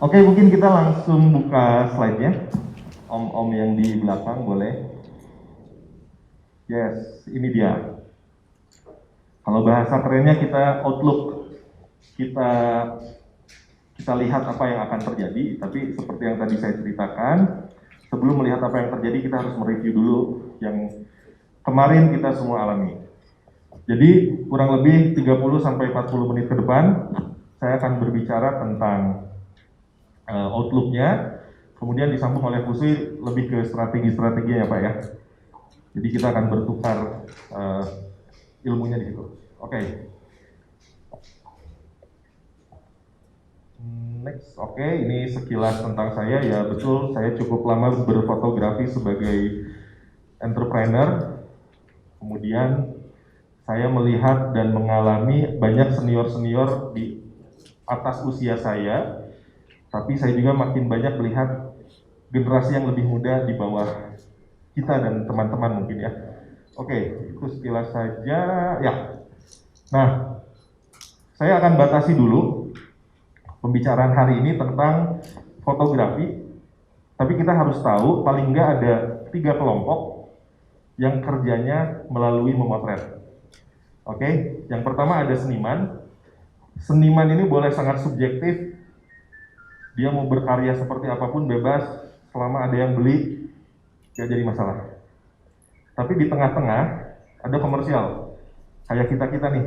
Oke, mungkin kita langsung buka slide-nya. Om-om yang di belakang boleh. Yes, ini dia. Kalau bahasa kerennya kita outlook. Kita lihat apa yang akan terjadi, tapi seperti yang tadi saya ceritakan, sebelum melihat apa yang terjadi kita harus mereview dulu yang kemarin kita semua alami. Jadi kurang lebih 30 sampai 40 menit ke depan saya akan berbicara tentang outlook-nya, kemudian disambung oleh Fusui lebih ke strategi-strateginya ya Pak ya. Jadi kita akan bertukar ilmunya di situ. Oke. Next, oke, ini sekilas tentang saya ya. Betul, saya cukup lama berfotografi sebagai entrepreneur. Kemudian saya melihat dan mengalami banyak senior-senior di atas usia saya, tapi saya juga makin banyak melihat generasi yang lebih muda di bawah kita dan teman-teman mungkin ya. Oke, itu sekilas saja ya. Nah, saya akan batasi dulu pembicaraan hari ini tentang fotografi, tapi kita harus tahu paling nggak ada 3 kelompok yang kerjanya melalui memotret. Oke, yang pertama ada seniman. Seniman ini boleh sangat subjektif, dia mau berkarya seperti apapun bebas, selama ada yang beli, gak jadi masalah. Tapi di tengah-tengah ada komersial, kayak kita-kita nih.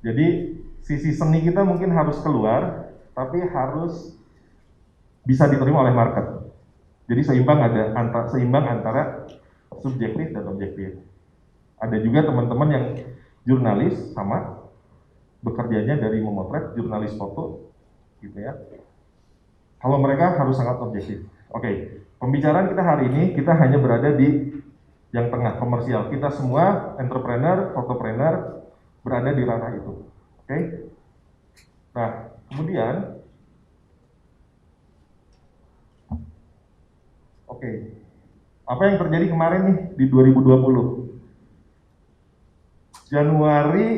Jadi sisi seni kita mungkin harus keluar, tapi harus bisa diterima oleh market. Jadi seimbang antara subjektif dan objektif. Ada juga teman-teman yang jurnalis sama, bekerjanya dari memotret, jurnalis foto, gitu ya. Kalau mereka harus sangat objektif. Oke, pembicaraan kita hari ini kita hanya berada di yang tengah komersial. Kita semua entrepreneur, fotopreneur berada di ranah itu. Oke. Nah, kemudian oke. Apa yang terjadi kemarin nih di 2020? Januari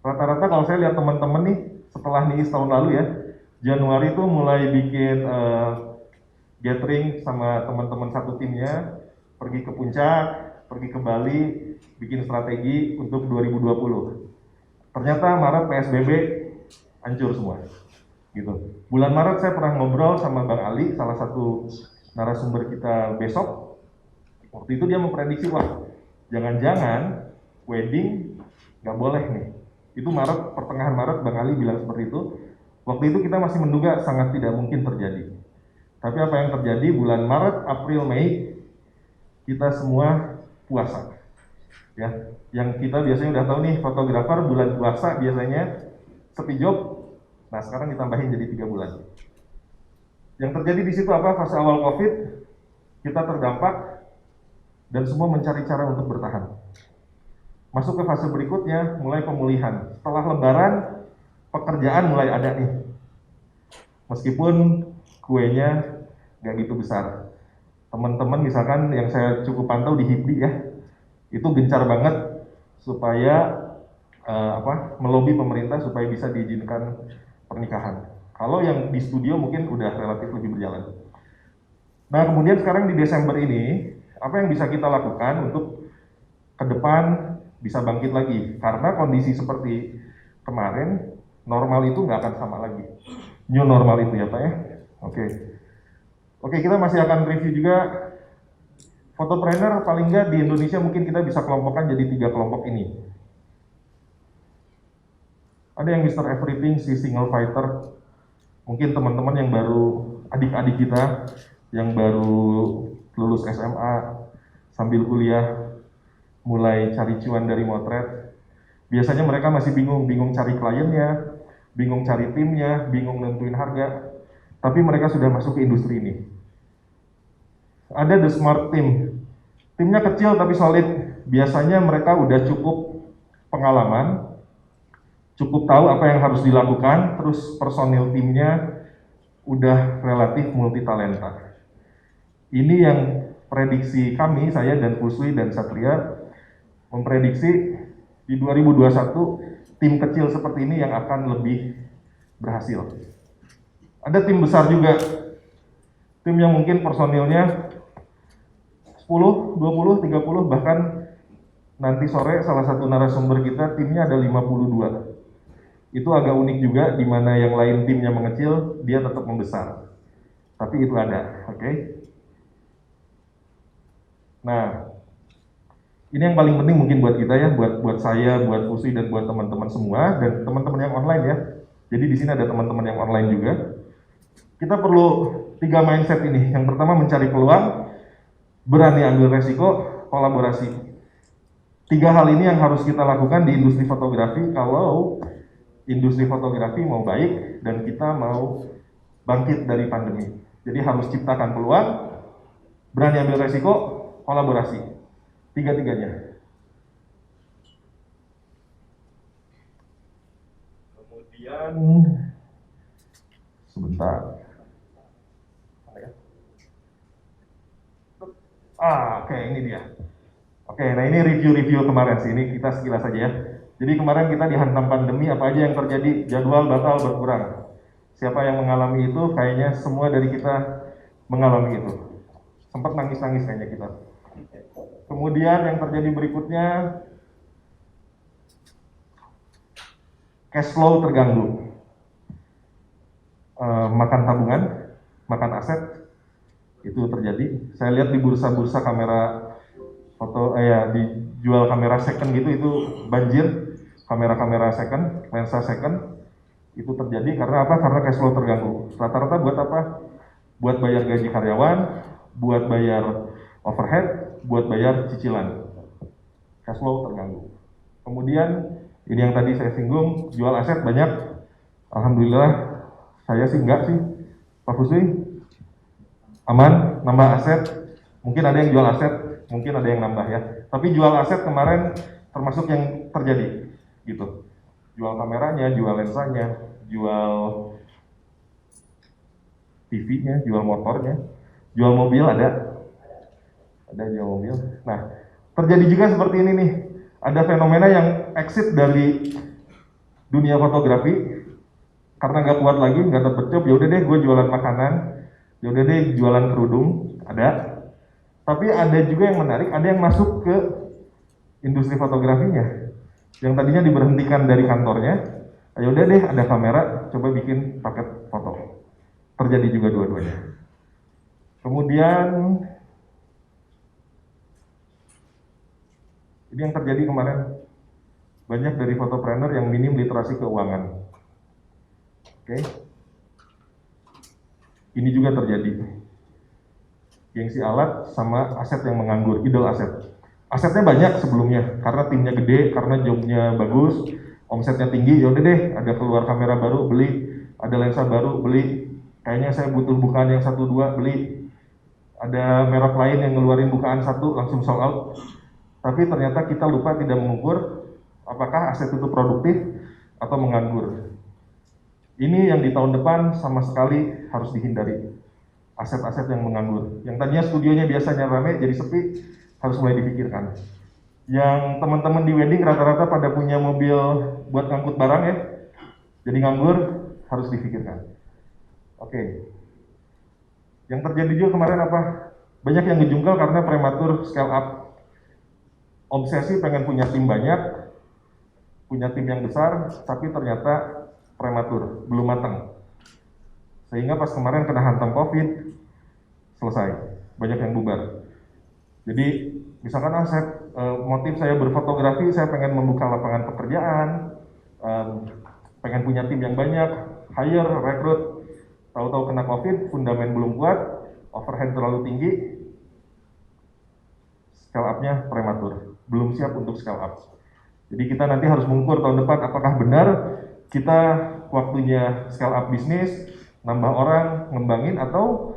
rata-rata kalau saya lihat teman-teman nih setelah nih tahun lalu ya, Januari itu mulai bikin gathering sama teman-teman satu timnya, pergi ke puncak, pergi ke Bali, bikin strategi untuk 2020. Ternyata Maret PSBB hancur semua. Gitu. Bulan Maret saya pernah ngobrol sama Bang Ali, salah satu narasumber kita besok. Waktu itu dia memprediksi, wah jangan-jangan wedding nggak boleh nih. Itu Maret, pertengahan Maret Bang Ali bilang seperti itu. Waktu itu kita masih menduga sangat tidak mungkin terjadi. Tapi apa yang terjadi bulan Maret, April, Mei, kita semua puasa. Ya, yang kita biasanya udah tahu nih, fotografer bulan puasa biasanya sepi job. Nah, sekarang ditambahin jadi 3 bulan. Yang terjadi di situ apa? Fase awal Covid, kita terdampak dan semua mencari cara untuk bertahan. Masuk ke fase berikutnya, mulai pemulihan. Setelah Lebaran, pekerjaan mulai ada nih. Meskipun kuenya nggak gitu besar. Teman-teman misalkan yang saya cukup pantau di HIPDI ya, itu gencar banget supaya melobi pemerintah supaya bisa diizinkan pernikahan. Kalau yang di studio mungkin udah relatif lebih berjalan. Nah, kemudian sekarang di Desember ini, apa yang bisa kita lakukan untuk ke depan bisa bangkit lagi? Karena kondisi seperti kemarin, normal itu nggak akan sama lagi. New normal itu ya Pak ya. Oke, kita masih akan review juga fotopreneur paling nggak di Indonesia mungkin kita bisa kelompokkan jadi 3 kelompok ini. Ada yang Mr. Everything, si single fighter. Mungkin teman-teman yang baru, adik-adik kita yang baru lulus SMA sambil kuliah mulai cari cuan dari motret. Biasanya mereka masih bingung cari kliennya, bingung cari timnya, bingung nentuin harga. Tapi mereka sudah masuk ke industri ini. Ada the smart team. Timnya kecil tapi solid. Biasanya mereka udah cukup pengalaman, cukup tahu apa yang harus dilakukan, terus personil timnya udah relatif multi talenta. Ini yang prediksi kami, saya dan Fusui dan Satria memprediksi di 2021 tim kecil seperti ini yang akan lebih berhasil. Ada tim besar juga, tim yang mungkin personilnya 10, 20, 30, bahkan nanti sore salah satu narasumber kita timnya ada 52. Itu agak unik juga, di mana yang lain timnya mengecil, dia tetap membesar. Tapi itu ada, oke? Nah, ini yang paling penting mungkin buat kita ya, buat saya, buat Fusi, dan buat teman-teman semua, dan teman-teman yang online ya. Jadi di sini ada teman-teman yang online juga. Kita perlu 3 mindset ini. Yang pertama mencari peluang, berani ambil resiko, kolaborasi. 3 hal ini yang harus kita lakukan di industri fotografi kalau industri fotografi mau baik dan kita mau bangkit dari pandemi. Jadi harus ciptakan peluang, berani ambil resiko, kolaborasi. 3-tiganya. Kemudian sebentar. Oke, ini dia. Oke, nah ini review-review kemarin sih, ini kita sekilas saja ya. Jadi kemarin kita dihantam pandemi, apa aja yang terjadi, jadwal batal berkurang. Siapa yang mengalami itu, kayaknya semua dari kita mengalami itu. Sempat nangis-nangis kayaknya kita. Kemudian yang terjadi berikutnya, cash flow terganggu. Makan tabungan, makan aset, itu terjadi. Saya lihat di bursa-bursa kamera foto, dijual kamera second gitu, itu banjir. Kamera-kamera second, lensa second, itu terjadi karena apa? Karena cash flow terganggu. Rata-rata buat apa? Buat bayar gaji karyawan, buat bayar overhead, buat bayar cicilan. Cash flow terganggu. Kemudian ini yang tadi saya singgung, jual aset banyak. Alhamdulillah, saya sih enggak sih, Pak Fusui. Aman, nambah aset. Mungkin ada yang jual aset, mungkin ada yang nambah ya. Tapi jual aset kemarin termasuk yang terjadi, gitu. Jual kameranya, jual lensanya, jual TV-nya, jual motornya, jual mobil ada jual mobil. Nah, terjadi juga seperti ini nih. Ada fenomena yang exit dari dunia fotografi karena nggak kuat lagi, nggak dapet job. Ya udah deh, gue jualan makanan. Ya udah deh, jualan kerudung. Ada. Tapi ada juga yang menarik, ada yang masuk ke industri fotografinya. Yang tadinya diberhentikan dari kantornya, ya udah deh, ada kamera, coba bikin paket foto. Terjadi juga dua-duanya. Kemudian ini yang terjadi kemarin, banyak dari fotopreneur yang minim literasi keuangan. Oke. Ini juga terjadi. Gengsi alat sama aset yang menganggur, idle aset. Asetnya banyak sebelumnya, karena timnya gede, karena jobnya bagus, omsetnya tinggi, ya udah deh, ada keluar kamera baru, beli, ada lensa baru, beli, kayaknya saya butuh bukaan yang 1-2, beli, ada merek lain yang ngeluarin bukaan 1, langsung sold out. Tapi ternyata kita lupa tidak mengukur apakah aset itu produktif atau menganggur. Ini yang di tahun depan sama sekali harus dihindari. Aset-aset yang menganggur. Yang tadinya studionya biasanya ramai jadi sepi, harus mulai dipikirkan. Yang teman-teman di wedding rata-rata pada punya mobil buat ngangkut barang ya, jadi nganggur, harus dipikirkan. Oke. Yang terjadi juga kemarin apa? Banyak yang ngejungkal karena prematur scale up. Obsesi pengen punya tim banyak, punya tim yang besar, tapi ternyata prematur, belum matang. Sehingga pas kemarin kena hantam COVID, selesai, banyak yang bubar. Jadi misalkan motif saya berfotografi, saya pengen membuka lapangan pekerjaan, pengen punya tim yang banyak, hire, rekrut, tahu-tahu kena COVID, fundamen belum kuat, overhead terlalu tinggi, scale up-nya prematur, belum siap untuk scale up. Jadi kita nanti harus mengukur tahun depan apakah benar kita waktunya scale up bisnis, nambah orang, ngembangin, atau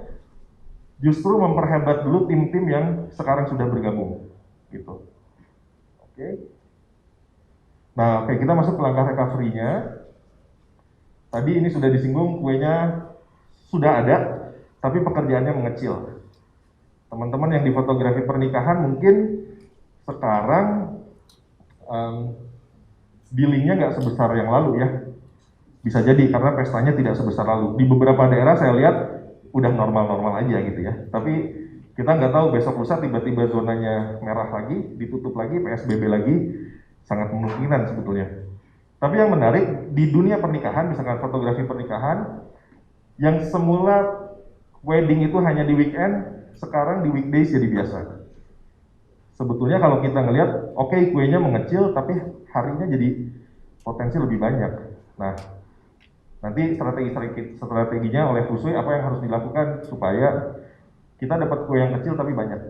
justru memperhebat dulu tim-tim yang sekarang sudah bergabung, gitu. Oke. Nah, oke, kita masuk ke langkah recovery-nya. Tadi ini sudah disinggung, kuenya sudah ada, tapi pekerjaannya mengecil. Teman-teman yang di fotografi pernikahan mungkin sekarang billingnya nggak sebesar yang lalu ya. Bisa jadi karena pestanya tidak sebesar lalu. Di beberapa daerah saya lihat udah normal-normal aja gitu ya. Tapi kita nggak tahu besok lusa tiba-tiba zonanya merah lagi, ditutup lagi, PSBB lagi, sangat kemungkinan sebetulnya. Tapi yang menarik di dunia pernikahan, misalkan fotografi pernikahan, yang semula wedding itu hanya di weekend, sekarang di weekdays jadi biasa. Sebetulnya kalau kita ngelihat, oke, kuenya mengecil, tapi harinya jadi potensi lebih banyak. Nah, nanti strateginya oleh Fusui apa yang harus dilakukan supaya kita dapat kue yang kecil tapi banyak.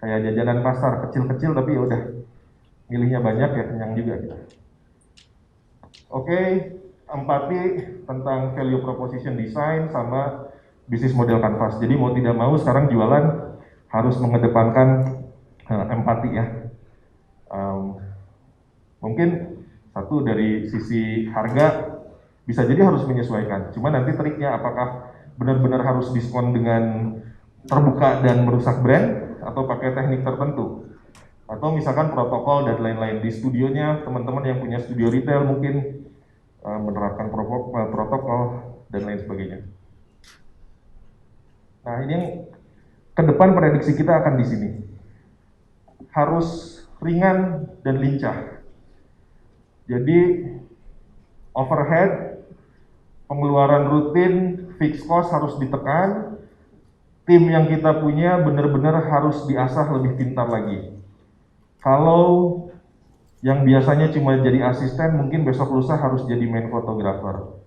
Kayak jajanan pasar kecil-kecil tapi ya udah milihnya banyak ya kenyang juga kita. Oke, empati tentang value proposition design sama bisnis model kanvas. Jadi mau tidak mau sekarang jualan harus mengedepankan empati ya. Mungkin satu dari sisi harga bisa jadi harus menyesuaikan. Cuma nanti triknya apakah benar-benar harus diskon dengan terbuka dan merusak brand atau pakai teknik tertentu. Atau misalkan protokol dan lain-lain di studionya, teman-teman yang punya studio retail mungkin menerapkan protokol dan lain sebagainya. Nah, ini yang ke depan prediksi kita akan di sini. Harus ringan dan lincah. Jadi overhead, pengeluaran rutin, fixed cost harus ditekan. Tim yang kita punya benar-benar harus diasah lebih pintar lagi. Kalau yang biasanya cuma jadi asisten, mungkin besok lusa harus jadi main photographer.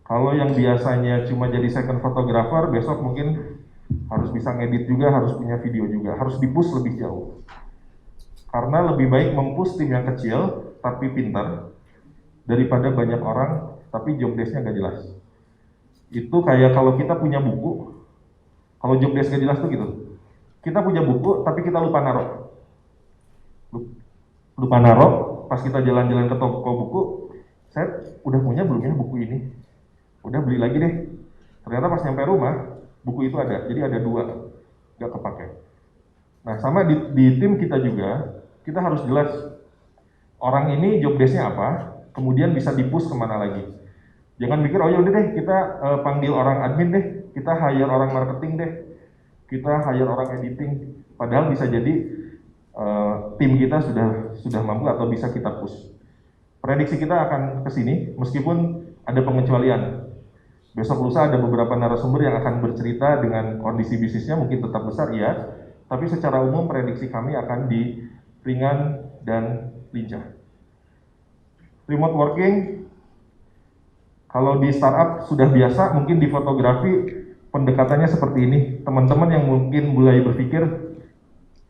Kalau yang biasanya cuma jadi second photographer, besok mungkin harus bisa ngedit juga, harus punya video juga, harus di-push lebih jauh. Karena lebih baik mempush tim yang kecil, tapi pintar, daripada banyak orang, tapi job desk-nya nggak jelas. Itu kayak kalau kita punya buku, kalau job desk nggak jelas tuh gitu. Kita punya buku, tapi kita lupa naruh. Lupa naruh, pas kita jalan-jalan ke toko buku, saya udah punya belum ya buku ini? Udah beli lagi deh. Ternyata pas nyampe rumah, buku itu ada, jadi ada 2, nggak kepake. Nah sama di tim kita juga, kita harus jelas orang ini job desk-nya apa, kemudian bisa di-push kemana lagi. Jangan mikir, oh yaudah deh kita panggil orang admin deh, kita hire orang marketing deh, kita hire orang editing. Padahal bisa jadi tim kita sudah mampu atau bisa kita push. Prediksi kita akan ke sini, meskipun ada pengecualian. Besok lusa ada beberapa narasumber yang akan bercerita dengan kondisi bisnisnya mungkin tetap besar ya, tapi secara umum prediksi kami akan di ringan dan lincah. Remote working, kalau di startup sudah biasa, mungkin di fotografi pendekatannya seperti ini. Teman-teman yang mungkin mulai berpikir,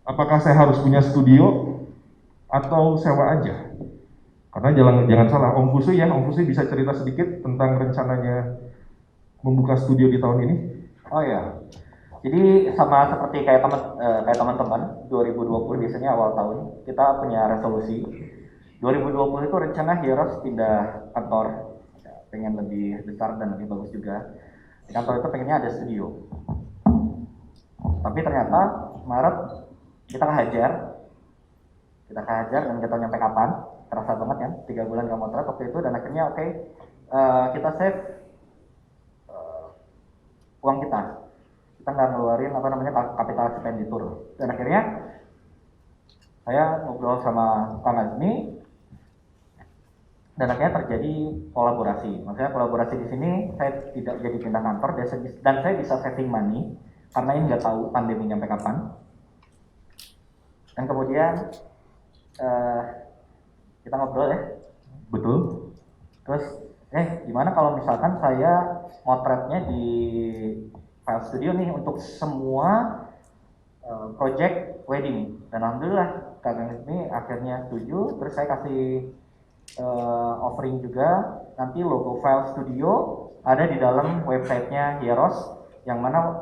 apakah saya harus punya studio atau sewa aja? Karena jangan salah, Om Fusu ya, Om Fusu bisa cerita sedikit tentang rencananya membuka studio di tahun ini? Oh ya, jadi sama seperti kayak teman-teman 2020 biasanya awal tahun kita punya resolusi 2020 itu rencana Heroes pindah kantor, pengen lebih besar dan lebih bagus juga. Di kantor itu pengennya ada studio, tapi ternyata Maret kita kehajar dan kita nyampe kapan, terasa banget kan, 3 bulan gak kontrak waktu itu, dan akhirnya oke, kita save uang kita nggak ngeluarin capital expenditure, dan akhirnya saya ngobrol sama Kang Azmi dan akhirnya terjadi kolaborasi. Maksudnya kolaborasi di sini saya tidak jadi pindah kantor dan saya bisa saving money karena ini nggak tahu pandemi sampai kapan. Dan kemudian kita ngobrol ya. Betul. Terus gimana kalau misalkan saya motretnya di file studio nih untuk semua project wedding, dan alhamdulillah Kang ini akhirnya setuju. Terus saya kasih offering juga, nanti logo file studio ada di dalam websitenya Heroes, yang mana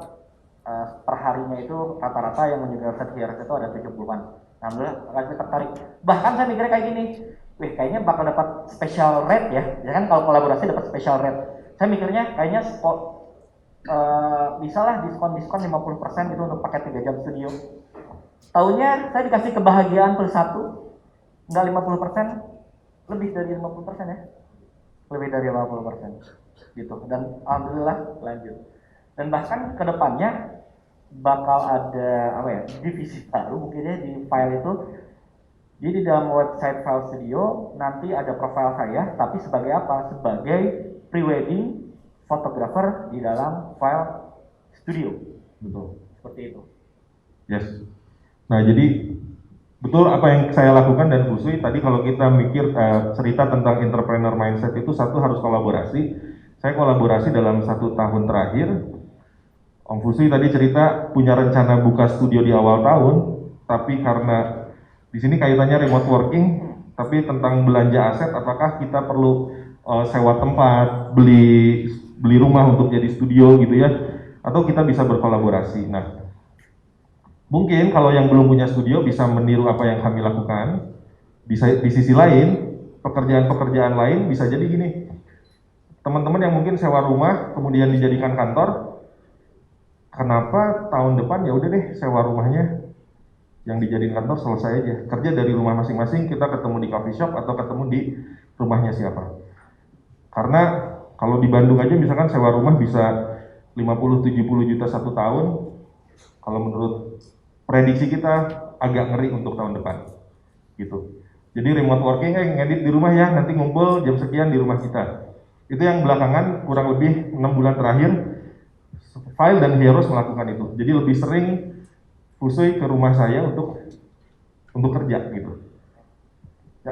perharinya itu rata-rata yang menjual website Heroes itu ada 70-an. Alhamdulillah kami tertarik. Bahkan saya mikirnya kayak gini, kayaknya bakal dapat special rate ya kan, kalau kolaborasi dapat special rate. Saya mikirnya kayaknya bisa lah diskon 50% gitu untuk paket 3 jam studio. Tahunnya saya dikasih kebahagiaan +1, enggak 50%, lebih dari 50% ya. lebih dari 50% gitu. Dan alhamdulillah lanjut. Dan bahkan kedepannya bakal ada apa ya, divisi baru mungkin ya di file itu. Jadi di dalam website File Studio nanti ada profil saya, tapi sebagai apa? Sebagai pre-wedding photographer di dalam File Studio. Betul. Seperti itu. Yes. Nah, jadi betul apa yang saya lakukan dan Fusui tadi kalau kita mikir cerita tentang entrepreneur mindset itu satu harus kolaborasi. Saya kolaborasi dalam 1 tahun terakhir. Om Fusui tadi cerita punya rencana buka studio di awal tahun, tapi karena di sini kaitannya remote working, tapi tentang belanja aset, apakah kita perlu sewa tempat, beli rumah untuk jadi studio gitu ya, atau kita bisa berkolaborasi. Nah, mungkin kalau yang belum punya studio bisa meniru apa yang kami lakukan. Di sisi lain, pekerjaan-pekerjaan lain bisa jadi gini. Teman-teman yang mungkin sewa rumah kemudian dijadikan kantor, kenapa tahun depan ya udah deh sewa rumahnya yang dijadikan kantor, selesai aja. Kerja dari rumah masing-masing, kita ketemu di coffee shop atau ketemu di rumahnya siapa. Karena kalau di Bandung aja misalkan sewa rumah bisa 50-70 juta 1 tahun. Kalau menurut prediksi kita agak ngeri untuk tahun depan gitu. Jadi remote working ngedit di rumah ya, nanti ngumpul jam sekian di rumah kita. Itu yang belakangan kurang lebih 6 bulan terakhir File dan Heroes melakukan itu. Jadi lebih sering Fusui ke rumah saya untuk kerja gitu. Ya.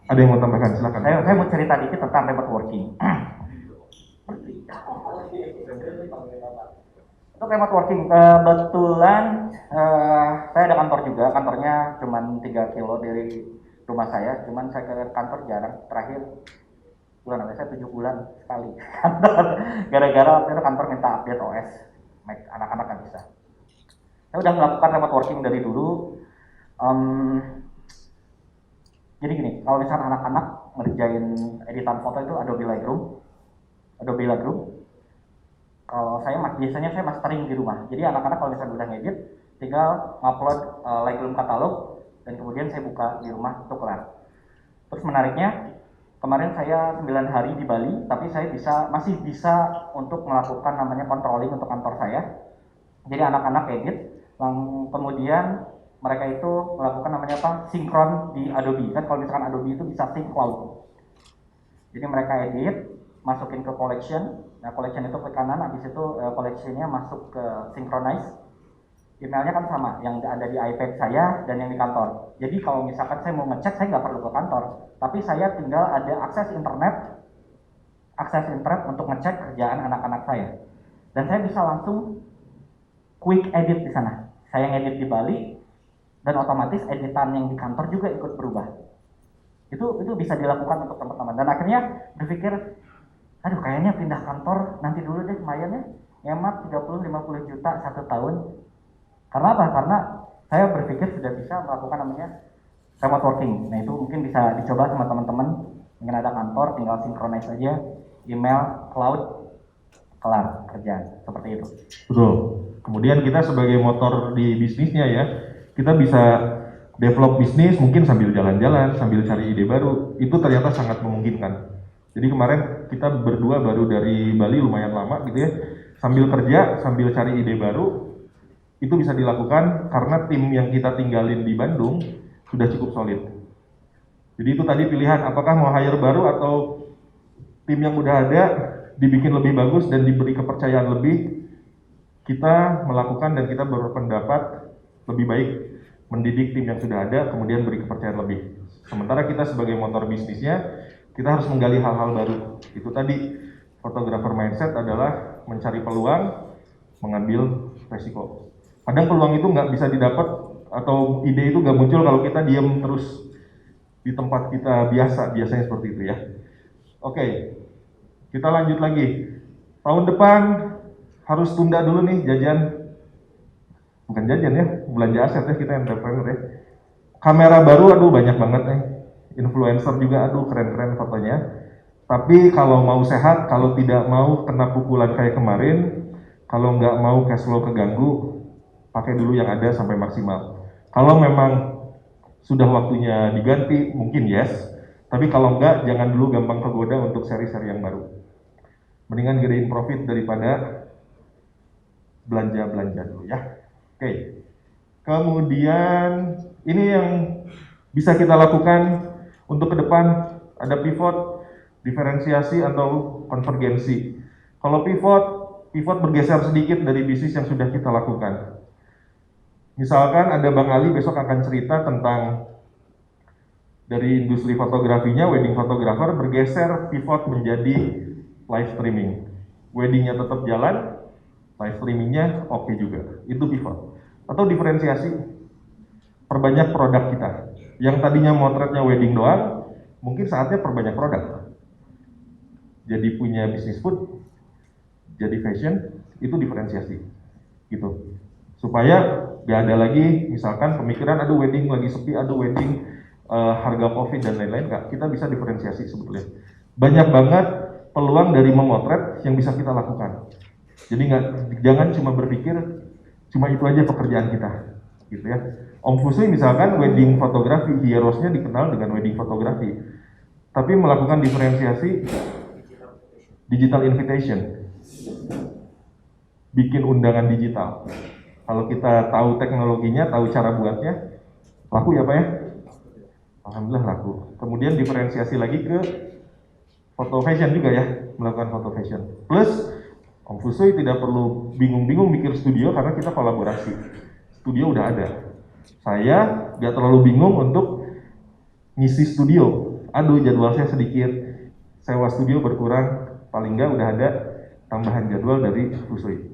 Ada yang mau tambahkan? Silakan. Saya mau cerita dikit tentang remote working. Untuk remote working, kebetulan saya ada kantor juga, kantornya cuma 3 kilo dari rumah saya, cuman saya ke kantor jarang, terakhir bulan apa, saya 7 bulan sekali kantor, gara-gara waktu itu kantor minta update OS, anak-anak nggak bisa. Saya udah melakukan remote working dari dulu. Jadi gini, kalau misalnya anak-anak ngerjain editan foto itu Adobe Lightroom. Kalau saya biasanya saya mastering di rumah. Jadi anak-anak kalau misalnya udah ngedit, tinggal ngupload Lightroom katalog dan kemudian saya buka di rumah untuk kelar. Terus menariknya, kemarin saya 9 hari di Bali, tapi saya masih bisa untuk melakukan namanya controlling untuk kantor saya. Jadi anak-anak edit, kemudian mereka itu melakukan namanya apa? Sinkron di Adobe. Kan kalau misalkan Adobe itu bisa sync cloud. Jadi mereka edit, masukin ke collection. Nah, collection itu ke kanan, habis itu collectionnya masuk ke synchronize. Emailnya kan sama, yang ada di iPad saya dan yang di kantor. Jadi kalau misalkan saya mau ngecek, saya nggak perlu ke kantor, tapi saya tinggal ada akses internet untuk ngecek kerjaan anak-anak saya. Dan saya bisa langsung quick edit di sana. Saya ngedit di Bali, dan otomatis editan yang di kantor juga ikut berubah. Itu bisa dilakukan untuk teman-teman. Dan akhirnya berpikir, aduh kayaknya pindah kantor nanti dulu deh, lumayan ya, ngemat 30-50 juta 1 tahun. Karena apa? Karena saya berpikir sudah bisa melakukan namanya remote working. Nah itu mungkin bisa dicoba sama teman-teman. Mungkin ada kantor, tinggal synchronize aja, email, cloud, kelar kerjaan. Seperti itu. Betul. Kemudian kita sebagai motor di bisnisnya ya, kita bisa develop bisnis mungkin sambil jalan-jalan, sambil cari ide baru. Itu ternyata sangat memungkinkan. Jadi kemarin kita berdua baru dari Bali lumayan lama gitu ya, sambil kerja, sambil cari ide baru. Itu bisa dilakukan karena tim yang kita tinggalin di Bandung sudah cukup solid. Jadi itu tadi pilihan, apakah mau hire baru atau tim yang udah ada dibikin lebih bagus dan diberi kepercayaan lebih. Kita melakukan dan kita berpendapat lebih baik mendidik tim yang sudah ada, kemudian beri kepercayaan lebih. Sementara kita sebagai motor bisnisnya, kita harus menggali hal-hal baru. Itu tadi, photographer mindset adalah mencari peluang, mengambil resiko. Kadang peluang itu nggak bisa didapat, atau ide itu nggak muncul kalau kita diam terus di tempat kita biasanya seperti itu ya. Oke, kita lanjut lagi. Tahun depan harus tunda dulu nih jajan, bukan jajan ya, belanja aset ya, kita entrepreneur ya. Kamera baru, aduh banyak banget nih. Influencer juga, aduh keren-keren fotonya. Tapi kalau mau sehat, kalau tidak mau kena pukulan kayak kemarin, kalau nggak mau cash flow keganggu, pakai dulu yang ada sampai maksimal. Kalau memang sudah waktunya diganti, mungkin yes. Tapi kalau enggak, jangan dulu gampang kegoda untuk seri-seri yang baru. Mendingan gedein profit daripada belanja-belanja dulu ya. Oke. Kemudian ini yang bisa kita lakukan untuk ke depan, ada pivot, diferensiasi atau konvergensi. Kalau pivot bergeser sedikit dari bisnis yang sudah kita lakukan. Misalkan ada Bang Ali besok akan cerita tentang dari industri fotografinya, wedding photographer bergeser pivot menjadi live streaming. Weddingnya tetap jalan, live streamingnya oke juga. Itu pivot. Atau diferensiasi, perbanyak produk kita. Yang tadinya motretnya wedding doang, mungkin saatnya perbanyak produk. Jadi punya bisnis food, jadi fashion, itu diferensiasi. Gitu. Supaya gak ada lagi misalkan pemikiran aduh wedding lagi sepi, aduh wedding harga covid dan lain-lain. Enggak, kita bisa diferensiasi sebetulnya. Banyak banget peluang dari memotret yang bisa kita lakukan. Jadi jangan cuma berpikir cuma itu aja pekerjaan kita, gitu ya. Om Fusui misalkan wedding fotografi, heroesnya dikenal dengan wedding fotografi, tapi melakukan diferensiasi digital invitation, bikin undangan digital. Kalau kita tahu teknologinya, tahu cara buatnya, laku ya Pak ya? Alhamdulillah laku. Kemudian diferensiasi lagi ke foto fashion juga ya, melakukan foto fashion. Plus Om Fusui tidak perlu bingung-bingung mikir studio karena kita kolaborasi. Studio udah ada. Saya gak terlalu bingung untuk ngisi studio. Aduh jadwal saya sedikit, sewa studio berkurang, paling nggak udah ada tambahan jadwal dari Fusui.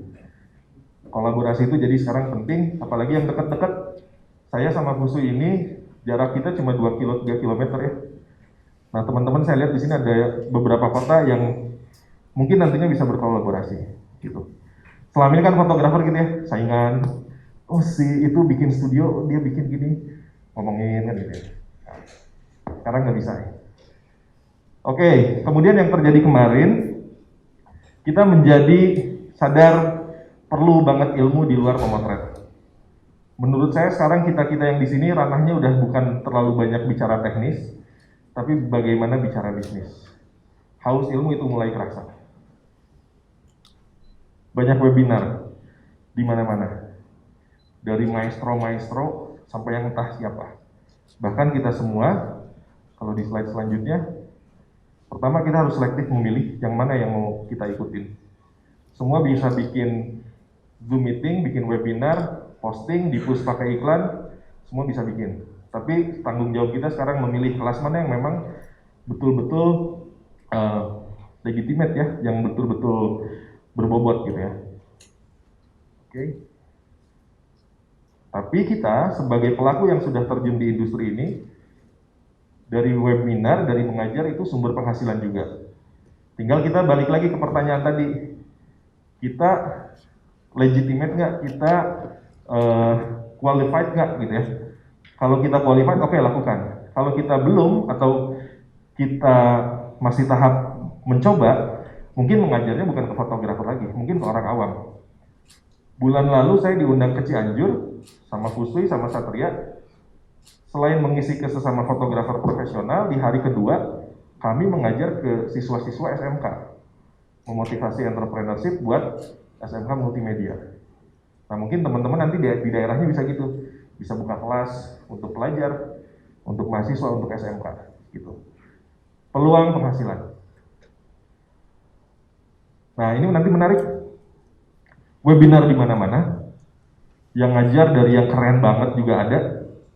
Kolaborasi itu jadi sekarang penting, apalagi yang dekat-dekat. Saya sama Fusui ini jarak kita cuma 2 kilo 3 km ya. Nah teman-teman saya lihat di sini ada beberapa kota yang mungkin nantinya bisa berkolaborasi gitu. Selama ini kan fotografer gitu ya, saingan. Oh si itu bikin studio, dia bikin gini, ngomongin kan gitu ya. Sekarang nggak bisa ya. Oke, kemudian yang terjadi kemarin, kita menjadi sadar perlu banget ilmu di luar pemotret. Menurut saya sekarang kita-kita yang di sini ranahnya udah bukan terlalu banyak bicara teknis, tapi bagaimana bicara bisnis. Haus ilmu itu mulai kerasa. Banyak webinar di mana-mana, dari maestro sampai yang entah siapa. Bahkan kita semua, kalau di slide selanjutnya, pertama kita harus selektif memilih yang mana yang mau kita ikutin. Semua bisa bikin Zoom meeting, bikin webinar, posting, di-push pakai iklan, semua bisa bikin. Tapi tanggung jawab kita sekarang memilih kelas mana yang memang betul-betul legitimate ya, yang betul-betul berbobot gitu ya. Oke. Tapi kita sebagai pelaku yang sudah terjun di industri ini, dari webinar, dari mengajar itu sumber penghasilan juga. Tinggal kita balik lagi ke pertanyaan tadi, kita legitimate nggak, kita qualified nggak gitu ya. Kalau kita qualified, oke, lakukan. Kalau kita belum atau kita masih tahap mencoba, mungkin mengajarnya bukan ke fotografer lagi, mungkin ke orang awam. Bulan lalu saya diundang ke Cianjur sama Fusui sama Satria. Selain mengisi ke sesama fotografer profesional, di hari kedua kami mengajar ke siswa-siswa SMK, memotivasi entrepreneurship buat SMK multimedia. Nah mungkin teman-teman nanti di daerahnya bisa gitu, bisa buka kelas untuk pelajar, untuk mahasiswa, untuk SMK gitu. Peluang penghasilan. Nah ini nanti menarik, webinar di mana-mana, yang ngajar dari yang keren banget juga ada,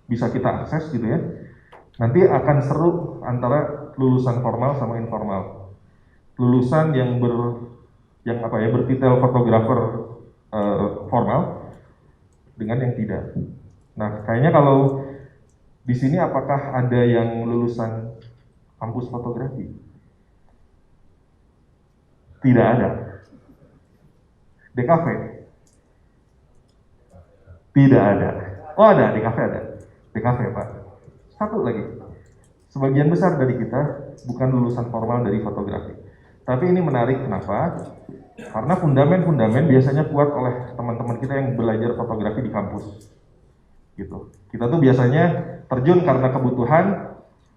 bisa kita akses gitu ya. Nanti akan seru antara lulusan formal sama informal. Lulusan yang bertitel fotografer formal dengan yang tidak. Nah, kayaknya kalau di sini apakah ada yang lulusan kampus fotografi? Tidak ada. DKV? Tidak ada. Oh ada, DKV ada. DKV Pak. Satu lagi. Sebagian besar dari kita bukan lulusan formal dari fotografi. Tapi ini menarik, kenapa? Karena fundament-fundament biasanya kuat oleh teman-teman kita yang belajar fotografi di kampus. Gitu. Kita tuh biasanya terjun karena kebutuhan,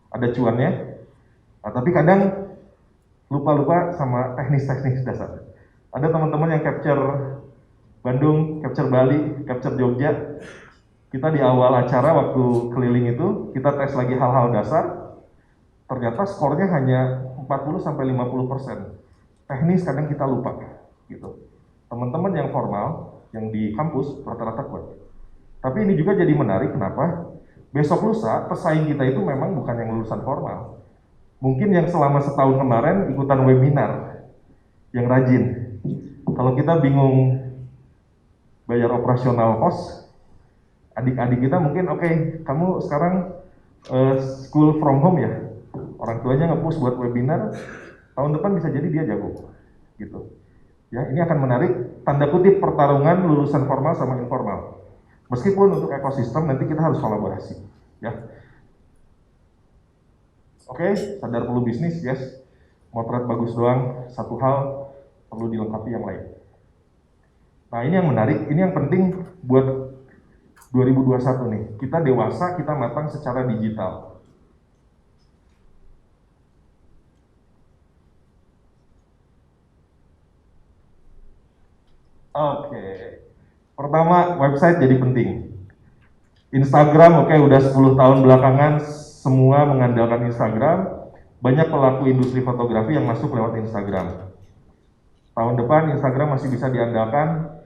ada cuannya, Nah, tapi kadang lupa-lupa sama teknis-teknis dasar. Ada teman-teman yang capture Bandung, capture Bali, capture Jogja. Kita di awal acara waktu keliling itu, kita tes lagi hal-hal dasar, ternyata skornya hanya 40-50%. Teknis kadang kita lupa, gitu. Teman-teman yang formal, yang di kampus, rata-rata kuat. Tapi ini juga jadi menarik, kenapa? Besok lusa, pesaing kita itu memang bukan yang lulusan formal. Mungkin yang selama setahun kemarin ikutan webinar, yang rajin. Kalau kita bingung bayar operasional kos, adik-adik kita mungkin oke, kamu sekarang school from home ya, orang tuanya nge-push buat webinar, tahun depan bisa jadi dia jago, gitu. Ya, ini akan menarik, tanda kutip pertarungan lulusan formal sama informal. Meskipun untuk ekosistem nanti kita harus kolaborasi, ya. Oke, sadar perlu bisnis, yes. Motret bagus doang, satu hal perlu dilengkapi yang lain. Nah, ini yang menarik, ini yang penting buat 2021 nih. Kita dewasa, kita matang secara digital. Oke. Pertama, website jadi penting. Instagram, oke, udah 10 tahun belakangan semua mengandalkan Instagram. Banyak pelaku industri fotografi yang masuk lewat Instagram. Tahun depan Instagram masih bisa diandalkan,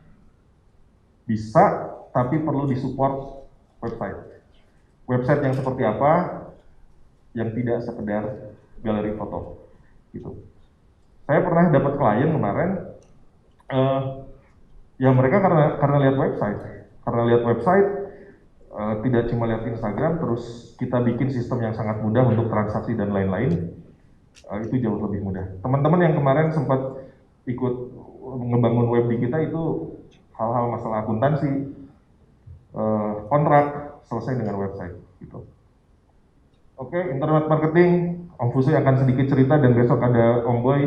bisa, tapi perlu disupport website. Website yang seperti apa? Yang tidak sekedar galeri foto, gitu. Saya pernah dapat klien kemarin, ya mereka karena lihat website, tidak cuma lihat Instagram, terus kita bikin sistem yang sangat mudah untuk transaksi dan lain-lain, itu jauh lebih mudah. Teman-teman yang kemarin sempat ikut ngebangun web di kita itu hal-hal masalah akuntansi, kontrak selesai dengan website, gitu. Oke, internet marketing, Om Fusui akan sedikit cerita dan besok ada Om Boy.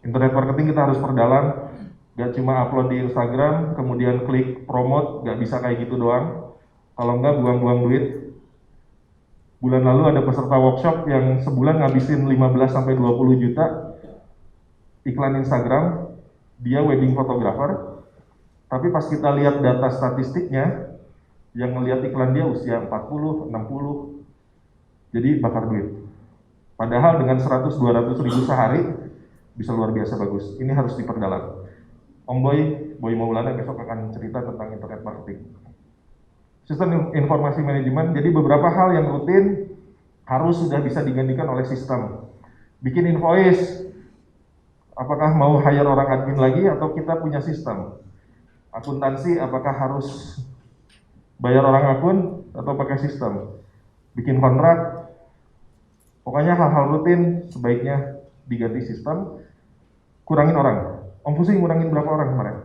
Internet marketing kita harus perdalam, gak cuma upload di Instagram, kemudian klik promote, gak bisa kayak gitu doang. Kalau enggak buang-buang duit. Bulan lalu ada peserta workshop yang sebulan ngabisin 15-20 juta iklan Instagram, dia wedding photographer, tapi pas kita lihat data statistiknya, yang ngelihat iklan dia usia 40, 60, jadi bakar duit. Padahal dengan 100-200 ribu sehari, bisa luar biasa bagus. Ini harus diperdalam. Om Boy Maulana besok akan cerita tentang internet marketing. Sistem informasi manajemen, jadi beberapa hal yang rutin harus sudah bisa digantikan oleh sistem. Bikin invoice, apakah mau hire orang admin lagi atau kita punya sistem? Akuntansi, apakah harus bayar orang akun atau pakai sistem? Bikin kontrak, pokoknya hal-hal rutin sebaiknya diganti sistem. Kurangin orang. Om Fusui ngurangin berapa orang kemarin?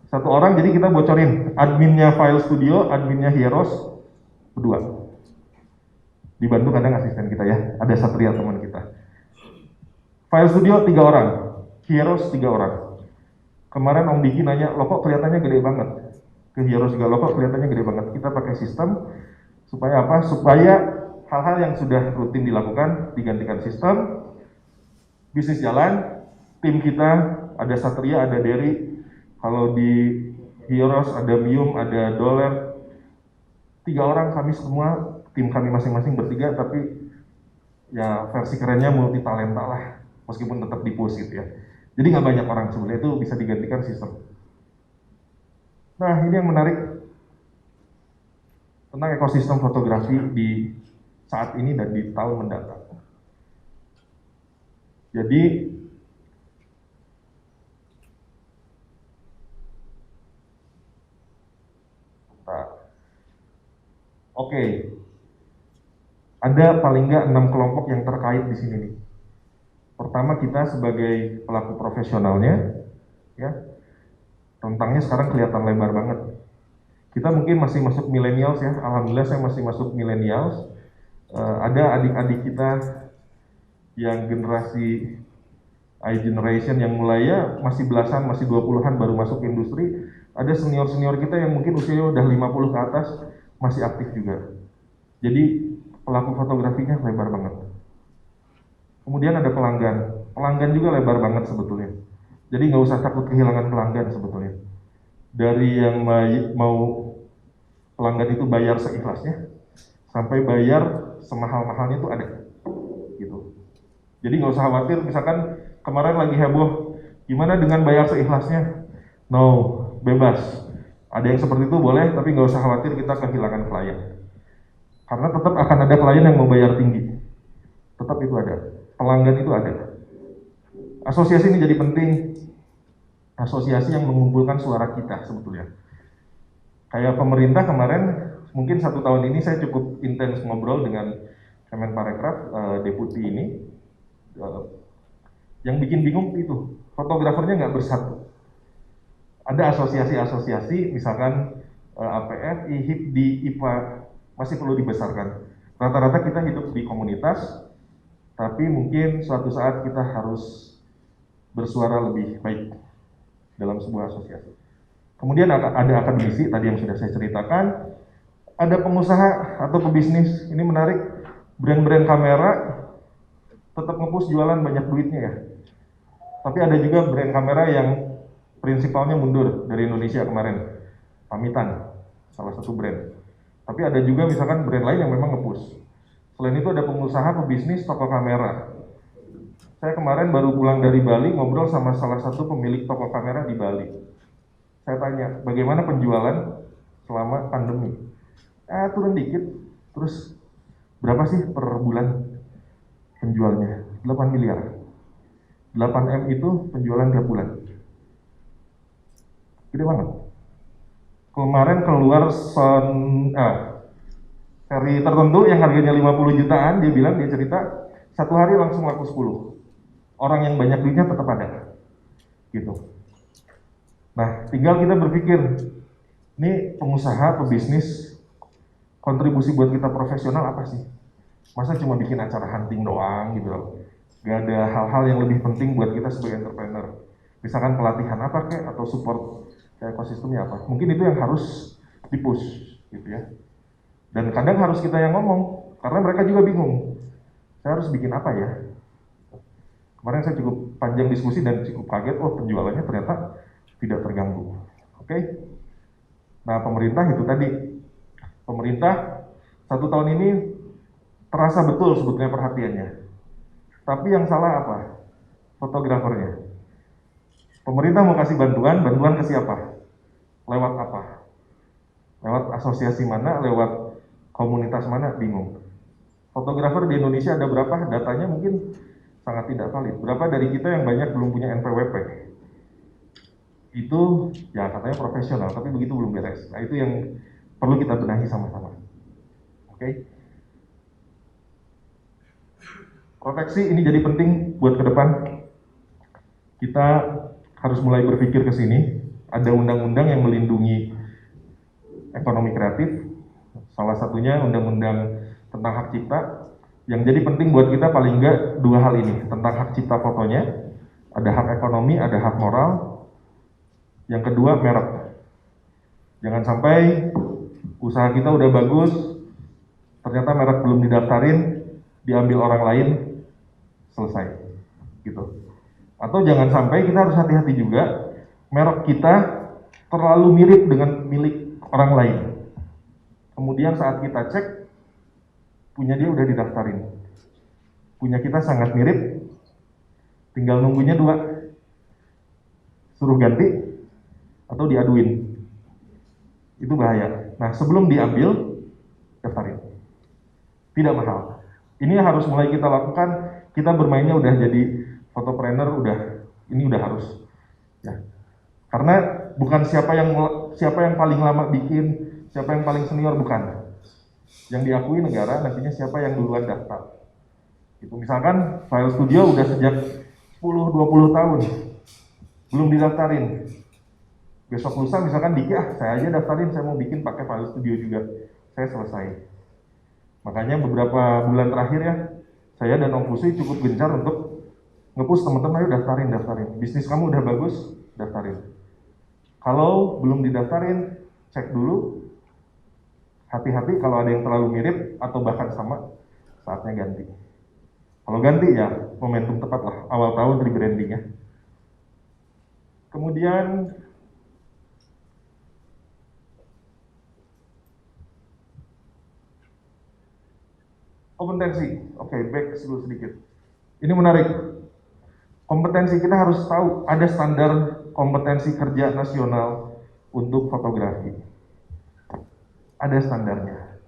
Satu orang, jadi kita bocorin adminnya File Studio, adminnya Hieros, berdua. Dibantu kadang asisten kita ya, ada Satria teman kita. File Studio 3 orang, Hieros 3 orang. Kemarin Om Diki nanya, lo kok kelihatannya gede banget? Ke Hieros juga, lo kok kelihatannya gede banget? Kita pakai sistem, supaya apa? Supaya hal-hal yang sudah rutin dilakukan, digantikan sistem, bisnis jalan, tim kita, ada Satria, ada Derry, kalau di Hieros ada Mium, ada Doler, 3 orang kami semua, tim kami masing-masing bertiga, tapi ya versi kerennya multi talenta lah, meskipun tetap di push gitu ya. Jadi nggak banyak orang sebenarnya, itu bisa digantikan sistem. Nah, ini yang menarik tentang ekosistem fotografi di saat ini dan di tahun mendatang. Jadi oke, ada paling nggak 6 kelompok yang terkait di sini nih. Pertama, kita sebagai pelaku profesionalnya, ya, rentangnya sekarang kelihatan lebar banget. Kita mungkin masih masuk millennials ya, alhamdulillah saya masih masuk millennials. Ada adik-adik kita yang generasi I-generation yang mulai ya masih belasan, masih 20-an baru masuk industri. Ada senior-senior kita yang mungkin usianya udah 50 ke atas, masih aktif juga. Jadi pelaku fotografinya lebar banget. Kemudian ada pelanggan juga lebar banget sebetulnya. Jadi nggak usah takut kehilangan pelanggan sebetulnya. Dari yang mau pelanggan itu bayar seikhlasnya, sampai bayar semahal-mahalnya itu ada, gitu. Jadi nggak usah khawatir, misalkan kemarin lagi heboh, gimana dengan bayar seikhlasnya? No, bebas. Ada yang seperti itu boleh, tapi nggak usah khawatir kita kehilangan klien. Karena tetap akan ada klien yang mau bayar tinggi. Tetap itu ada. Pelanggan itu ada. Asosiasi ini jadi penting. Asosiasi yang mengumpulkan suara kita sebetulnya. Kayak pemerintah kemarin, mungkin 1 tahun ini saya cukup intens ngobrol dengan Kemenparekraf, deputi ini. Yang bikin bingung itu, fotografernya nggak bersatu. Ada asosiasi-asosiasi, misalkan APF, IHIPDI, IPA, masih perlu dibesarkan. Rata-rata kita hidup di komunitas, tapi mungkin suatu saat kita harus bersuara lebih baik dalam sebuah asosiasi. Kemudian ada akademisi, tadi yang sudah saya ceritakan. Ada pengusaha atau pebisnis, ini menarik, brand-brand kamera tetap nge-push jualan banyak duitnya ya. Tapi ada juga brand kamera yang prinsipalnya mundur dari Indonesia kemarin, Pamitan, salah satu brand. Tapi ada juga misalkan brand lain yang memang nge-push. Selain itu ada pengusaha pebisnis toko kamera. Saya kemarin baru pulang dari Bali, ngobrol sama salah satu pemilik toko kamera di Bali. Saya tanya, bagaimana penjualan selama pandemi? Turun dikit, terus berapa sih per bulan penjualnya? 8 miliar. 8M itu penjualan tiap bulan. Gede banget. Kemarin keluar seri tertentu yang harganya 50 jutaan, dia bilang, dia cerita, 1 hari langsung laku 10. Orang yang banyak duitnya tetap ada. Gitu. Nah, tinggal kita berpikir, ini pengusaha, pebisnis, kontribusi buat kita profesional apa sih? Masa cuma bikin acara hunting doang gitu loh. Gak ada hal-hal yang lebih penting buat kita sebagai entrepreneur. Misalkan pelatihan apa kek, atau support ke ekosistemnya apa. Mungkin itu yang harus dipush gitu ya. Dan kadang harus kita yang ngomong, karena mereka juga bingung. Saya harus bikin apa ya? Kemarin saya cukup panjang diskusi dan cukup kaget, penjualannya ternyata tidak terganggu. Oke? Nah, pemerintah itu tadi. Pemerintah 1 tahun ini terasa betul sebetulnya perhatiannya. Tapi yang salah apa? Fotografernya. Pemerintah mau kasih bantuan ke siapa? Lewat apa? Lewat asosiasi mana? Lewat komunitas mana? Bingung. Fotografer di Indonesia ada berapa? Datanya mungkin sangat tidak valid. Berapa dari kita yang banyak belum punya NPWP? Itu ya katanya profesional, tapi begitu belum beres. Nah, itu yang perlu kita benahi sama-sama. Oke? Proteksi ini jadi penting buat ke depan. Kita harus mulai berpikir ke sini. Ada undang-undang yang melindungi ekonomi kreatif. Salah satunya undang-undang tentang hak cipta. Yang jadi penting buat kita paling enggak 2 hal ini. Tentang hak cipta fotonya, ada hak ekonomi, ada hak moral. Yang kedua, merek. Jangan sampai usaha kita udah bagus, ternyata merek belum didaftarin, diambil orang lain, selesai. Gitu. Atau jangan sampai kita harus hati-hati juga, merek kita terlalu mirip dengan milik orang lain. Kemudian saat kita cek, punya dia udah didaftarin. Punya kita sangat mirip, tinggal nunggunya 2. Suruh ganti, atau diaduin. Itu bahaya. Nah, sebelum diambil, daftarin. Tidak mahal. Ini harus mulai kita lakukan. Kita bermainnya udah jadi fotopreneur, ini udah harus. Ya. Karena bukan siapa yang paling lama bikin, siapa yang paling senior, bukan. Yang diakui negara nantinya siapa yang duluan daftar. Itu misalkan File Studio udah sejak 10-20 tahun belum didaftarin. Besok lusa misalkan Diki, saya aja daftarin, saya mau bikin pakai File Studio juga. Saya selesai. Makanya beberapa bulan terakhir ya, saya dan Om Fusui cukup gencar untuk nge-push teman-teman, ayo daftarin. Bisnis kamu udah bagus, daftarin. Kalau belum didaftarin, cek dulu Hati-hati kalau ada yang terlalu mirip atau bahkan sama, saatnya ganti. Kalau ganti ya momentum tepat lah, awal tahun rebranding ya. Kemudian kompetensi. Oke, back dulu sedikit. Ini menarik. Kompetensi kita harus tahu ada standar kompetensi kerja nasional untuk fotografi. Ada standarnya.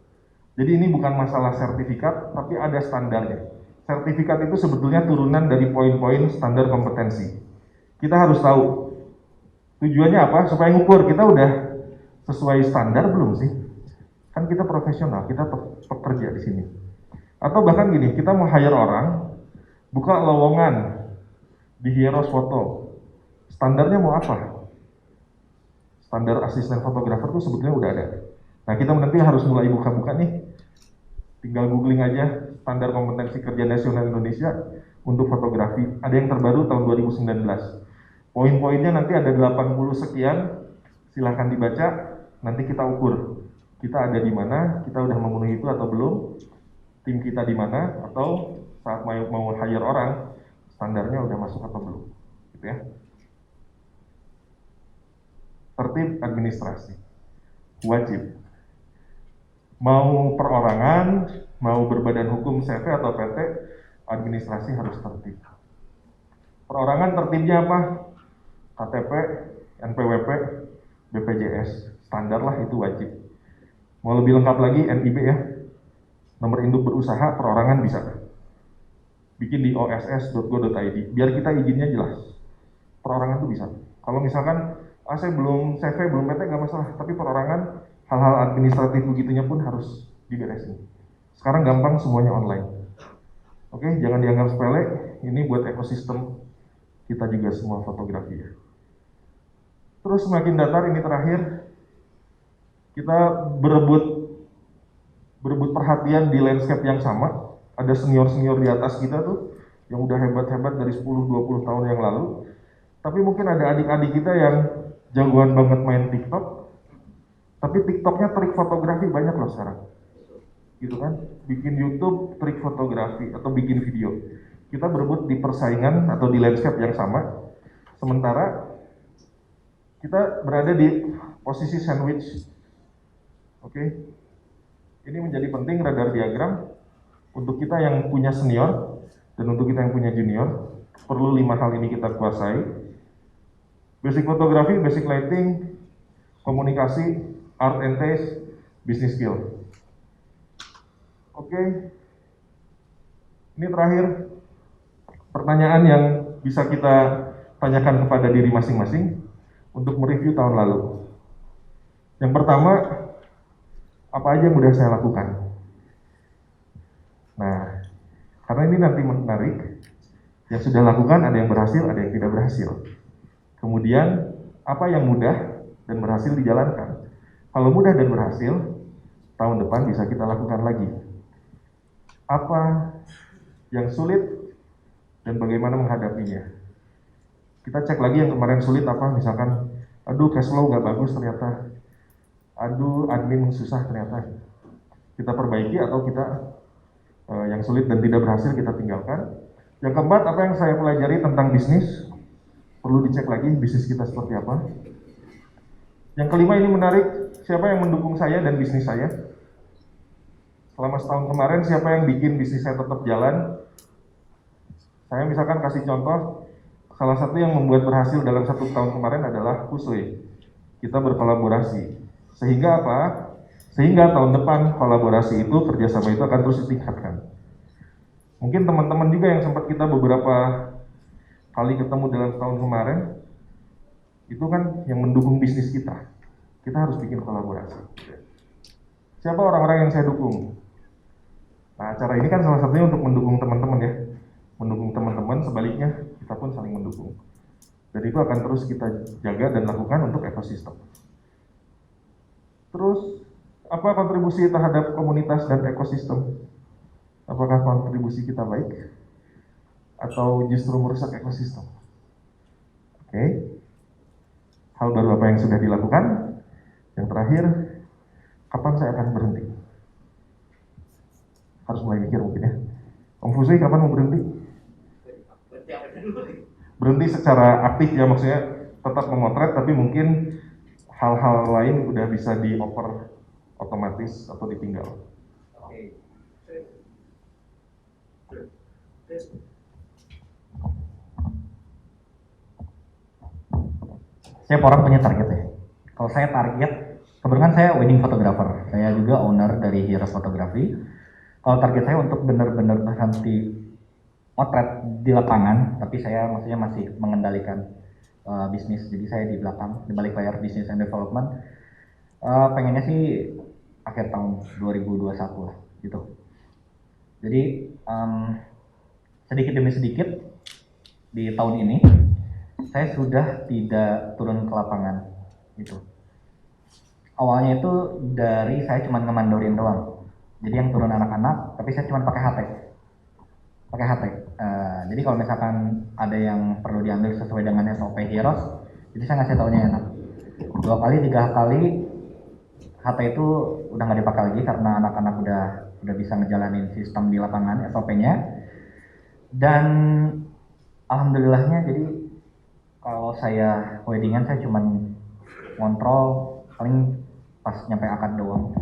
Jadi ini bukan masalah sertifikat, tapi ada standarnya. Sertifikat itu sebetulnya turunan dari poin-poin standar kompetensi. Kita harus tahu tujuannya apa, supaya ngukur kita udah sesuai standar belum sih? Kan kita profesional, kita pekerja di sini. Atau bahkan gini, kita mau hire orang, buka lowongan di Heroes Foto. Standarnya mau apa? Standar asisten fotografer itu sebetulnya udah ada. Nah, kita nanti harus mulai buka-buka nih. Tinggal googling aja standar kompetensi kerja nasional Indonesia untuk fotografi. Ada yang terbaru tahun 2019. Poin-poinnya nanti ada 80 sekian. Silahkan dibaca, nanti kita ukur. Kita ada di mana, kita udah memenuhi itu atau belum, tim kita di mana, atau saat mau hire orang, standarnya udah masuk atau belum. Gitu ya. Tertib administrasi. Wajib. Mau perorangan, mau berbadan hukum CV atau PT, administrasi harus tertib. Perorangan tertibnya apa? KTP, NPWP, BPJS, standar lah itu wajib. Mau lebih lengkap lagi NIB ya, nomor induk berusaha perorangan bisa. Bikin di oss.go.id, biar kita izinnya jelas. Perorangan tuh bisa. Kalau misalkan saya belum CV, belum PT nggak masalah, tapi perorangan hal-hal administratif begitunya pun harus diberesin. Sekarang gampang, semuanya online. Oke, jangan dianggap sepele, ini buat ekosistem kita juga semua fotografi ya. Terus semakin datar, ini terakhir, kita berebut perhatian di landscape yang sama. Ada senior-senior di atas kita tuh, yang udah hebat-hebat dari 10-20 tahun yang lalu. Tapi mungkin ada adik-adik kita yang jagoan banget main TikTok, tapi TikToknya trik fotografi banyak loh sekarang, gitu kan? Bikin YouTube trik fotografi atau bikin video. Kita berebut di persaingan atau di landscape yang sama, sementara kita berada di posisi sandwich. Oke, ini menjadi penting radar diagram untuk kita yang punya senior dan untuk kita yang punya junior. Perlu 5 hal ini kita kuasai: basic fotografi, basic lighting, komunikasi, art and taste, business skill. Oke, ini terakhir pertanyaan yang bisa kita tanyakan kepada diri masing-masing untuk mereview tahun lalu. Yang pertama, apa aja yang udah saya lakukan? Nah, karena ini nanti menarik, yang sudah lakukan ada yang berhasil, ada yang tidak berhasil. Kemudian, apa yang mudah dan berhasil dijalankan? Kalau mudah dan berhasil, tahun depan bisa kita lakukan lagi. Apa yang sulit dan bagaimana menghadapinya? Kita cek lagi yang kemarin sulit apa, misalkan, aduh cash flow nggak bagus ternyata, aduh admin susah ternyata. Kita perbaiki atau kita yang sulit dan tidak berhasil kita tinggalkan. Yang keempat, apa yang saya pelajari tentang bisnis, perlu dicek lagi bisnis kita seperti apa. Yang kelima, ini menarik, siapa yang mendukung saya dan bisnis saya? Selama setahun kemarin, siapa yang bikin bisnis saya tetap jalan? Saya misalkan kasih contoh, salah satu yang membuat berhasil dalam 1 tahun kemarin adalah Kusui. Kita berkolaborasi. Sehingga apa? Sehingga tahun depan kolaborasi itu, kerjasama itu akan terus ditingkatkan. Mungkin teman-teman juga yang sempat kita beberapa kali ketemu dalam tahun kemarin, itu kan yang mendukung bisnis kita. Kita harus bikin kolaborasi. Siapa orang-orang yang saya dukung? Nah, acara ini kan salah satunya untuk mendukung teman-teman ya. Mendukung teman-teman, sebaliknya kita pun saling mendukung. Dan itu akan terus kita jaga dan lakukan untuk ekosistem. Terus, apa kontribusi terhadap komunitas dan ekosistem? Apakah kontribusi kita baik? Atau justru merusak ekosistem? Oke. Hal baru apa yang sudah dilakukan? Yang terakhir, kapan saya akan berhenti? Harus mulai mikir mungkin ya. Om Fusui kapan mau berhenti? Berhenti secara aktif ya, maksudnya tetap memotret tapi mungkin hal-hal lain udah bisa dioper otomatis atau ditinggal. Oke. Saya orang punya target ya. Kalau saya target, kebetulan saya wedding photographer. Saya juga owner dari Heroes Photography. Kalau target saya untuk benar-benar berhenti motret di lapangan, tapi saya maksudnya masih mengendalikan bisnis. Jadi saya di belakang, di balik layar business and development. Pengennya sih akhir tahun 2021 lah, gitu. Jadi sedikit demi sedikit di tahun ini saya sudah tidak turun ke lapangan gitu. Awalnya itu dari saya cuma ngemandorin doang. Jadi yang turun anak-anak, tapi saya cuma pakai HT. Jadi kalau misalkan ada yang perlu diambil sesuai dengan SOP Heroes, jadi saya ngasih taunya enak. 2 kali, 3 kali HT itu udah nggak dipakai lagi karena anak-anak udah bisa ngejalanin sistem di lapangan SOP-nya. Dan alhamdulillahnya jadi kalau saya weddingan saya cuman ngontrol paling pas nyampe akad doang,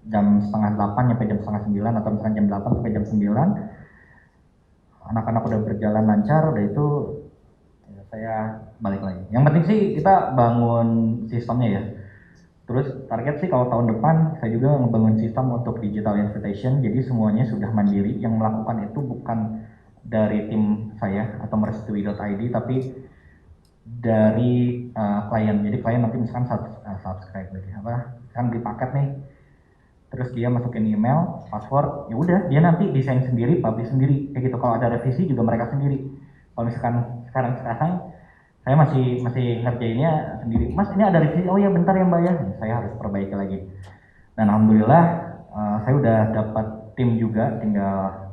jam 7:30 nyampe jam 8:30 atau misalkan jam 8 sampai jam 9 anak-anak udah berjalan lancar, udah itu ya saya balik lagi. Yang penting sih kita bangun sistemnya ya. Terus target sih kalau tahun depan saya juga ngebangun sistem untuk digital invitation, jadi semuanya sudah mandiri. Yang melakukan itu bukan dari tim saya atau merestui.id tapi dari klien. Jadi klien nanti misalkan subscribe lagi kan beli paket nih, terus dia masukin email, password, ya udah dia nanti desain sendiri, publish sendiri kayak gitu. Kalau ada revisi juga mereka sendiri. Kalau misalkan sekarang saya masih ngerjainnya sendiri. Mas ini ada revisi, oh ya bentar ya mbak ya, saya harus perbaiki lagi. Dan alhamdulillah saya udah dapat tim juga, tinggal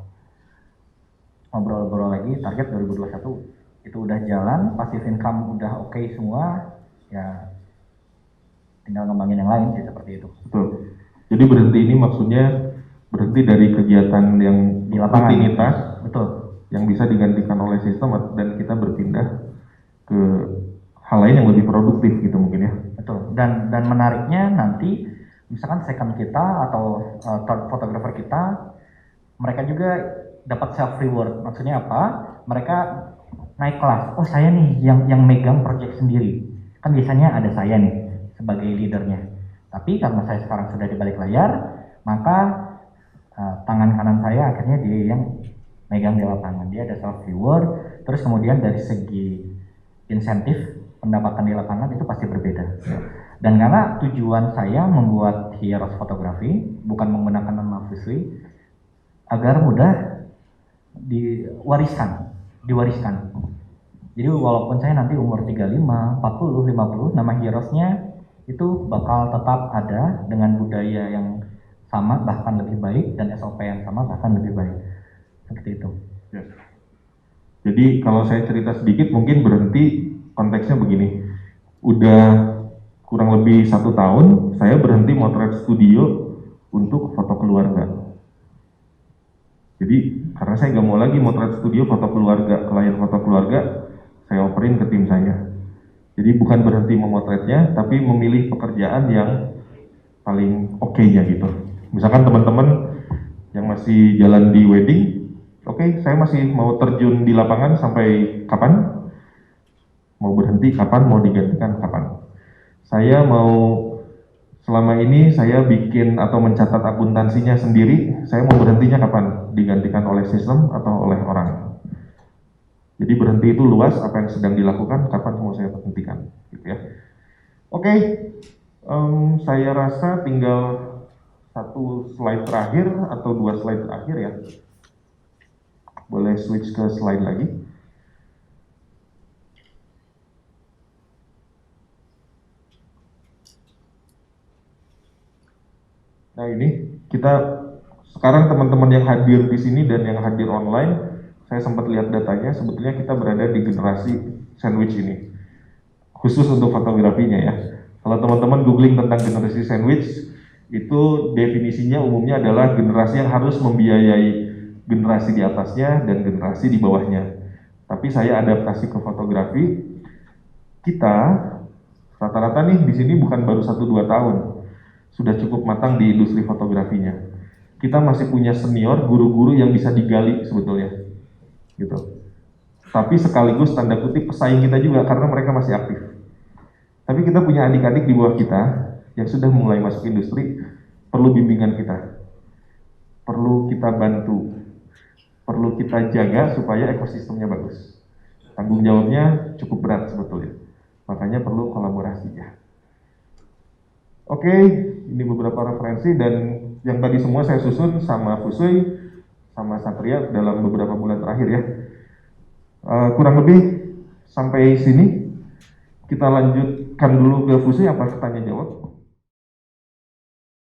ngobrol-ngobrol lagi. Target 2021 itu udah jalan, passive income udah oke semua, ya tinggal ngembangin yang lain sih seperti itu. Betul. Jadi berhenti ini maksudnya berhenti dari kegiatan yang Di lapangan. rutinitas, Betul. yang bisa digantikan oleh sistem dan kita berpindah ke hal lain yang lebih produktif gitu mungkin ya. Betul. Dan menariknya nanti misalkan second kita atau third photographer kita, mereka juga dapat self reward. Maksudnya apa? Mereka naik kelas. Oh saya nih yang megang project sendiri. Kan biasanya ada saya nih sebagai leadernya. Tapi karena saya sekarang sudah di balik layar, maka tangan kanan saya akhirnya dia yang megang di lapangan. Dia ada self reward. Terus kemudian dari segi insentif pendapatan di lapangan itu pasti berbeda. Dan karena tujuan saya membuat Heroes Photography bukan menggunakan nama Fusui agar mudah diwariskan. Jadi walaupun saya nanti umur 35, 40, 50, nama Heroes-nya itu bakal tetap ada dengan budaya yang sama bahkan lebih baik dan SOP yang sama bahkan lebih baik. Seperti itu. Ya. Jadi kalau saya cerita sedikit mungkin berhenti konteksnya begini. Udah kurang lebih 1 tahun saya berhenti motret studio untuk foto keluarga. Jadi karena saya nggak mau lagi motret studio foto keluarga, klien foto keluarga, saya operin ke tim saya. Jadi bukan berhenti memotretnya, tapi memilih pekerjaan yang paling oke-nya gitu. Misalkan teman-teman yang masih jalan di wedding, oke, saya masih mau terjun di lapangan sampai kapan? Mau berhenti kapan? Mau digantikan kapan? Saya mau selama ini saya bikin atau mencatat akuntansinya sendiri, saya mau berhentinya kapan? Digantikan oleh sistem atau oleh orang? Jadi berhenti itu luas, apa yang sedang dilakukan, kapan mau saya hentikan, gitu ya. Oke, saya rasa tinggal 1 slide terakhir atau 2 slide terakhir ya. Boleh switch ke slide lagi. Nah ini kita sekarang teman-teman yang hadir di sini dan yang hadir online, saya sempat lihat datanya, sebetulnya kita berada di generasi sandwich ini, khusus untuk fotografinya ya. Kalau teman-teman googling tentang generasi sandwich, itu definisinya umumnya adalah generasi yang harus membiayai generasi di atasnya dan generasi di bawahnya. Tapi saya adaptasi ke fotografi, kita rata-rata nih di sini bukan baru 1-2 tahun, sudah cukup matang di industri fotografinya. Kita masih punya senior, guru-guru yang bisa digali sebetulnya, gitu. Tapi sekaligus tanda kutip pesaing kita juga karena mereka masih aktif. Tapi kita punya adik-adik di bawah kita yang sudah mulai masuk industri, perlu bimbingan kita, perlu kita bantu, perlu kita jaga supaya ekosistemnya bagus. Tanggung jawabnya cukup berat sebetulnya, makanya perlu kolaborasi ya. Oke, ini beberapa referensi dan yang tadi semua saya susun sama Fusui, sama Satria dalam beberapa bulan terakhir ya. Kurang lebih sampai sini, kita lanjutkan dulu ke Fusui apa tanya jawab.